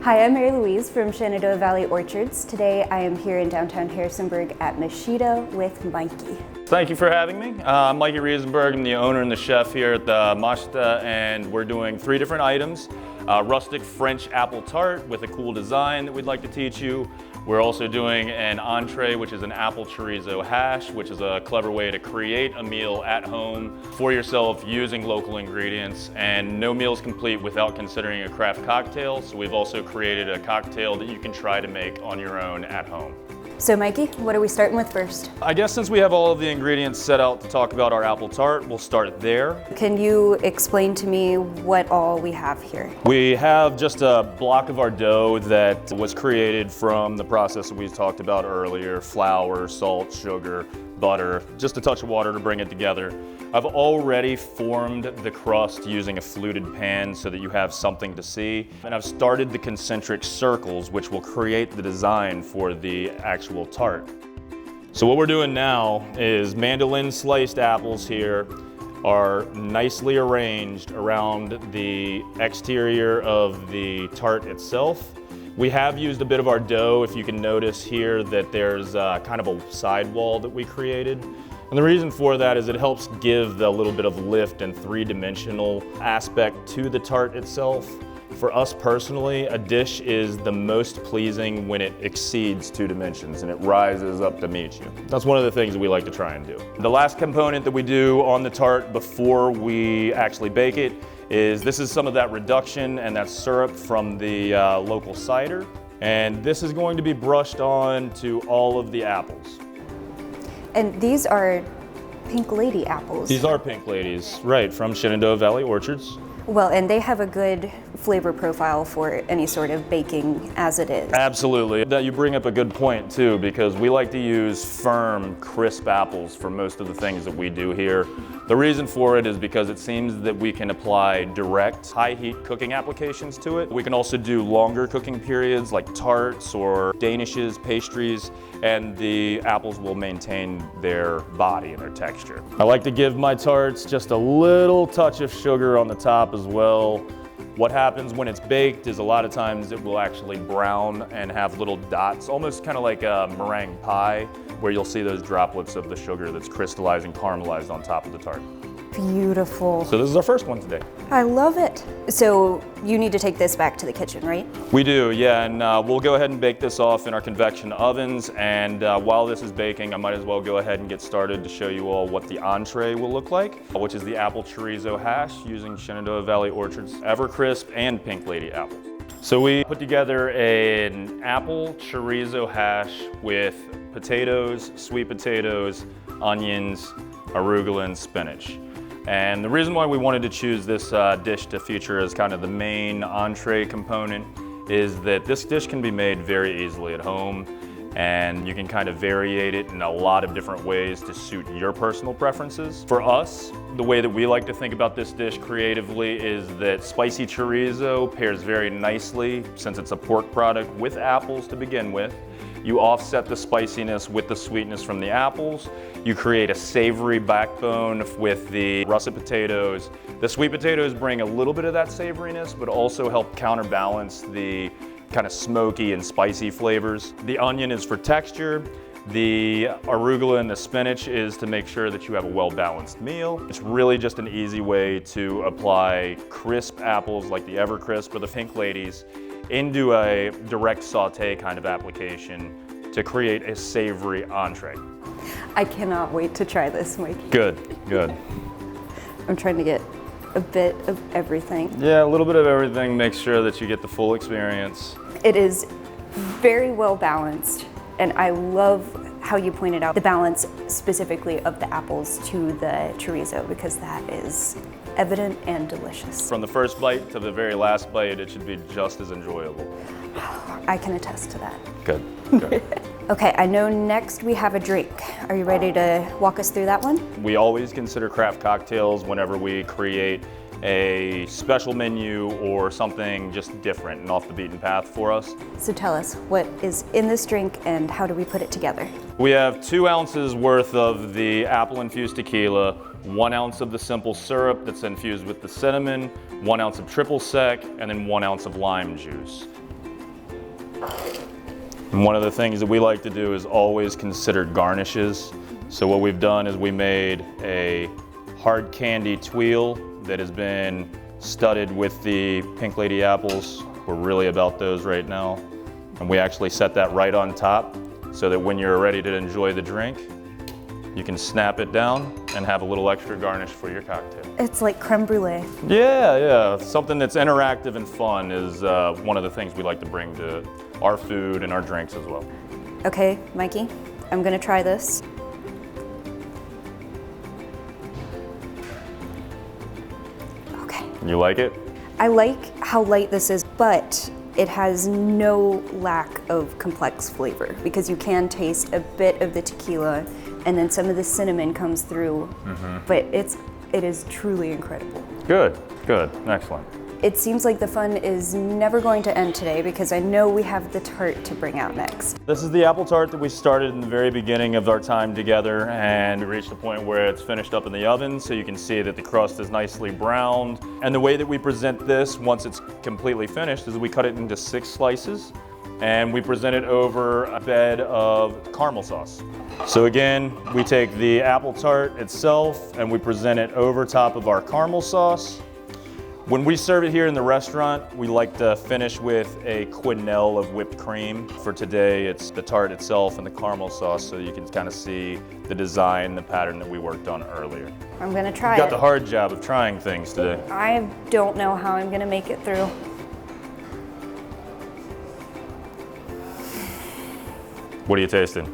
Hi, I'm Mary Louise from Shenandoah Valley Orchards. Today I am here in downtown Harrisonburg at Mashita with Mikey. Thank you for having me. I'm Mikey Harrisonburg. I'm the owner and the chef here at the Mashita, and we're doing 3 different items. Rustic French Apple Tarte with a cool design that we'd like to teach you. We're also doing an entree, which is an Apple Chorizo Hash, which is a clever way to create a meal at home for yourself using local ingredients. And no meal is complete without considering a craft cocktail. So we've also created a cocktail that you can try to make on your own at home. So Mikey, what are we starting with first? I guess since we have all of the ingredients set out to talk about our apple tart, we'll start there. Can you explain to me what all we have here? We have just a block of our dough that was created from the process that we talked about earlier: flour, salt, sugar, butter, just a touch of water to bring it together. I've already formed the crust using a fluted pan so that you have something to see. And I've started the concentric circles, which will create the design for the actual tart. So what we're doing now is mandolin sliced apples here are nicely arranged around the exterior of the tart itself. We have used a bit of our dough. If you can notice here that there's kind of a sidewall that we created. And the reason for that is it helps give the little bit of lift and 3-dimensional aspect to the tart itself. For us personally, a dish is the most pleasing when it exceeds 2 dimensions and it rises up to meet you. That's one of the things that we like to try and do. The last component that we do on the tart before we actually bake it is this is some of that reduction and that syrup from the local cider. And this is going to be brushed on to all of the apples. And these are Pink Lady apples. These are Pink Ladies, right, from Shenandoah Valley Orchards. Well, and they have a good flavor profile for any sort of baking as it is. Absolutely. That you bring up a good point too, because we like to use firm, crisp apples for most of the things that we do here. The reason for it is because it seems that we can apply direct high heat cooking applications to it. We can also do longer cooking periods like tarts or danishes, pastries, and the apples will maintain their body and their texture. I like to give my tarts just a little touch of sugar on the top as well. What happens when it's baked is a lot of times it will actually brown and have little dots, almost kind of like a meringue pie, where you'll see those droplets of the sugar that's crystallized and caramelized on top of the tart. Beautiful. So this is our first one today. I love it. So you need to take this back to the kitchen, right? We do, yeah, and we'll go ahead and bake this off in our convection ovens, and while this is baking, I might as well go ahead and get started to show you all what the entree will look like, which is the Apple Chorizo Hash using Shenandoah Valley Orchards Evercrisp and Pink Lady apples. So we put together an Apple Chorizo Hash with potatoes, sweet potatoes, onions, arugula, and spinach. And the reason why we wanted to choose this dish to feature as kind of the main entree component is that this dish can be made very easily at home, and you can kind of variate it in a lot of different ways to suit your personal preferences. For us, the way that we like to think about this dish creatively is that spicy chorizo pairs very nicely, since it's a pork product, with apples to begin with. You offset the spiciness with the sweetness from the apples. You create a savory backbone with the russet potatoes. The sweet potatoes bring a little bit of that savoriness, but also help counterbalance the kind of smoky and spicy flavors. The onion is for texture. The arugula and the spinach is to make sure that you have a well-balanced meal. It's really just an easy way to apply crisp apples like the Evercrisp or the Pink Ladies into a direct saute kind of application to create a savory entree. I cannot wait to try this, Mike. Good, good. I'm trying to get a bit of everything. Yeah, a little bit of everything. Make sure that you get the full experience. It is very well balanced, and I love how you pointed out the balance specifically of the apples to the chorizo, because that is evident and delicious. From the first bite to the very last bite, it should be just as enjoyable. I can attest to that. Good, good. Okay, I know next we have a drink. Are you ready to walk us through that one? We always consider craft cocktails whenever we create a special menu or something just different and off the beaten path for us. So tell us, what is in this drink and how do we put it together? We have 2 ounces worth of the apple-infused tequila, 1 ounce of the simple syrup that's infused with the cinnamon, 1 ounce of triple sec, and then 1 ounce of lime juice. And one of the things that we like to do is always consider garnishes. So what we've done is we made a hard candy tuile that has been studded with the Pink Lady apples. We're really about those right now. And we actually set that right on top so that when you're ready to enjoy the drink, you can snap it down and have a little extra garnish for your cocktail. It's like creme brulee. Yeah. Something that's interactive and fun is one of the things we like to bring to our food and our drinks as well. Okay, Mikey, I'm gonna try this. Okay. You like it? I like how light this is, but it has no lack of complex flavor because you can taste a bit of the tequila and then some of the cinnamon comes through, but it is truly incredible. Good, excellent. It seems like the fun is never going to end today because I know we have the tart to bring out next. This is the apple tart that we started in the very beginning of our time together, and we reached the point where it's finished up in the oven, so you can see that the crust is nicely browned. And the way that we present this once it's completely finished is we cut it into 6 slices and we present it over a bed of caramel sauce. So again, we take the apple tart itself and we present it over top of our caramel sauce. When we serve it here in the restaurant, we like to finish with a quenelle of whipped cream. For today, it's the tart itself and the caramel sauce, so you can kind of see the design, the pattern that we worked on earlier. I'm gonna try it. Got the hard job of trying things today. I don't know how I'm gonna make it through. What are you tasting?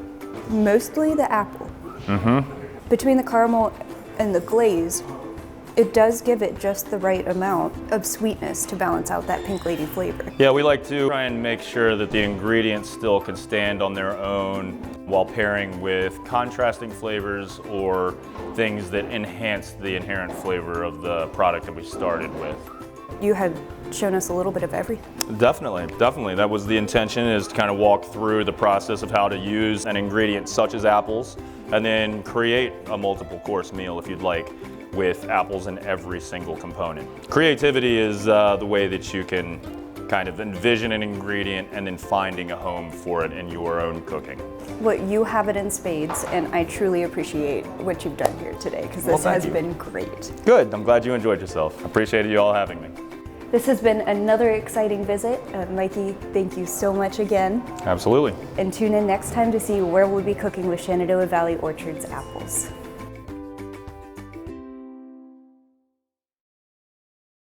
Mostly the apple. Between the caramel and the glaze, it does give it just the right amount of sweetness to balance out that Pink Lady flavor. Yeah, we like to try and make sure that the ingredients still can stand on their own while pairing with contrasting flavors or things that enhance the inherent flavor of the product that we started with. You have shown us a little bit of everything. Definitely. That was the intention, is to kind of walk through the process of how to use an ingredient such as apples and then create a multiple course meal if you'd like, with apples in every single component. Creativity is the way that you can kind of envision an ingredient and then finding a home for it in your own cooking. Well, you have it in spades, and I truly appreciate what you've done here today, because this has been great. Good, I'm glad you enjoyed yourself. Appreciated you all having me. This has been another exciting visit. Mikey, thank you so much again. Absolutely. And tune in next time to see where we'll be cooking with Shenandoah Valley Orchard's apples.